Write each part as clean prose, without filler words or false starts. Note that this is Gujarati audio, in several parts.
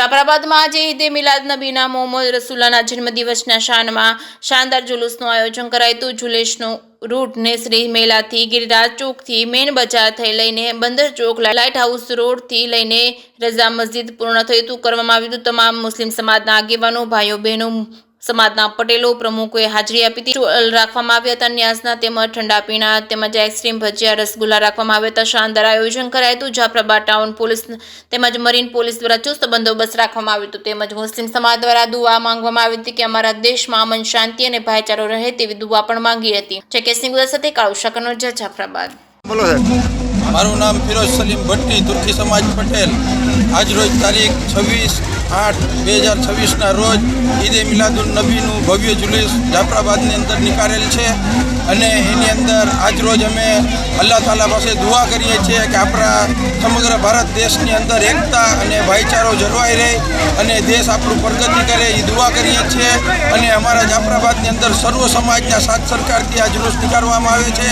જાફરાબાદમાં આજે ઈદે મિલાદ નબીના મોહમ્મદ રસુલ્લાના જન્મદિવસના શાનમાં શાનદાર જુલુસનું આયોજન કરાયું. જુલુસનો રૂટ નેસરી મેલાથી ગિરિરાજ ચોકથી મેન બજાર થઈ લઈને બંદર ચોક લાઇટ હાઉસ રોડથી લઈને રઝા મસ્જિદ પૂર્ણ થયું કરવામાં આવ્યું હતું. તમામ મુસ્લિમ સમાજના આગેવાનો, ભાઈઓ બહેનો, સમાજના પટેલો, પ્રમુખોએ હાજરી આપી હતી. સ્ટોલ રાખવામાં આવ્યા હતા. ન્યાસના તેમજ ઠંડા પીણા તેમજ આઈસ્ક્રીમ, ભજીયા, રસગુલ્લા રાખવામાં આવ્યા હતા. શાનદાર આયોજન કરાયું હતું. જાફરાબાદ ટાઉન પોલીસ તેમજ મરીન પોલીસ દ્વારા ચુસ્ત બંદોબસ્ત રાખવામાં આવ્યો હતો. તેમજ મુસ્લિમ સમાજ દ્વારા દુઆ માંગવામાં આવી હતી કે અમારા દેશમાં અમન, શાંતિ અને ભાઈચારો રહે તેવી દુઆ પણ માંગી હતી. જકેશની ગુજરાત સાથે કાળુશા કનોજા, જાફરાબાદ. બોલો સાહેબ. મારું નામ ફિરોઝ સલીમ ભટ્ટી, તુર્કી સમાજ પટેલ. આજરોજ તારીખ 26/8/2026ના રોજ ઈદે મિલાદુન નબીનું ભવ્ય જુલુસ જાફરાબાદની અંદર નીકાળેલ છે અને એની અંદર આજરોજ અમે અલ્લાહ તાલા પાસે દુઆ કરીએ છીએ કે આપણા સમગ્ર ભારત દેશની અંદર એકતા અને ભાઈચારો જળવાઈ રહે અને દેશ આપણું પ્રગતિ કરે એ દુઆ કરીએ છીએ. અને અમારા જાફરાબાદની અંદર સર્વ સમાજના સાથ સરકારથી આ જુલુસ નીકાળવામાં આવે છે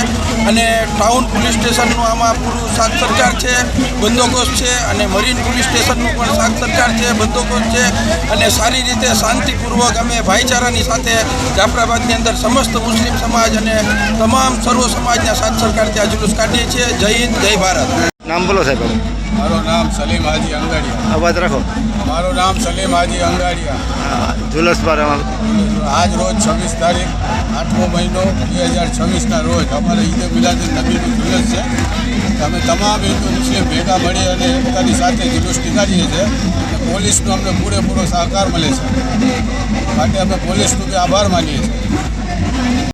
અને ટાઉન પોલીસ સ્ટેશનનું આમાં પૂરું સાથ સરકાર છે, બંદોબસ્ત છે અને મરીન પોલીસ સ્ટેશનનું પણ સાથ સરકાર છે, બંદોબસ્ત છે અને સારી રીતે શાંતિપૂર્વક અમે ભાઈચારાની સાથે જાફરાબાદની અંદર સમસ્ત મુસ્લિમ સમાજ અને તમામ સર્વ સમાજના સાથ સરકારથી આ જુલુસ કાઢીએ છીએ. જય હિન્દ, જય ભારત. નામ બોલો સાહેબ. મારું નામ સલીમ હાજી અંગાડિયા. અવાજ રાખો. મારું નામ સલીમ હાજી અંગાડિયા. જુલુસ પર આજ રોજ 26 તારીખ 8મો મહિનો 2026ના રોજ અમારે ઈદે મિલાદુન નબીનું જુલુસ છે. અમે તમામ હિન્દુ મુસ્લિમ ભેગા મળી અને એકતાની સાથે જુલુસ નીકાળીએ છીએ. પોલીસનો અમને પૂરેપૂરો સહકાર મળે છે માટે અમે પોલીસનો બી આભાર માનીએ છીએ.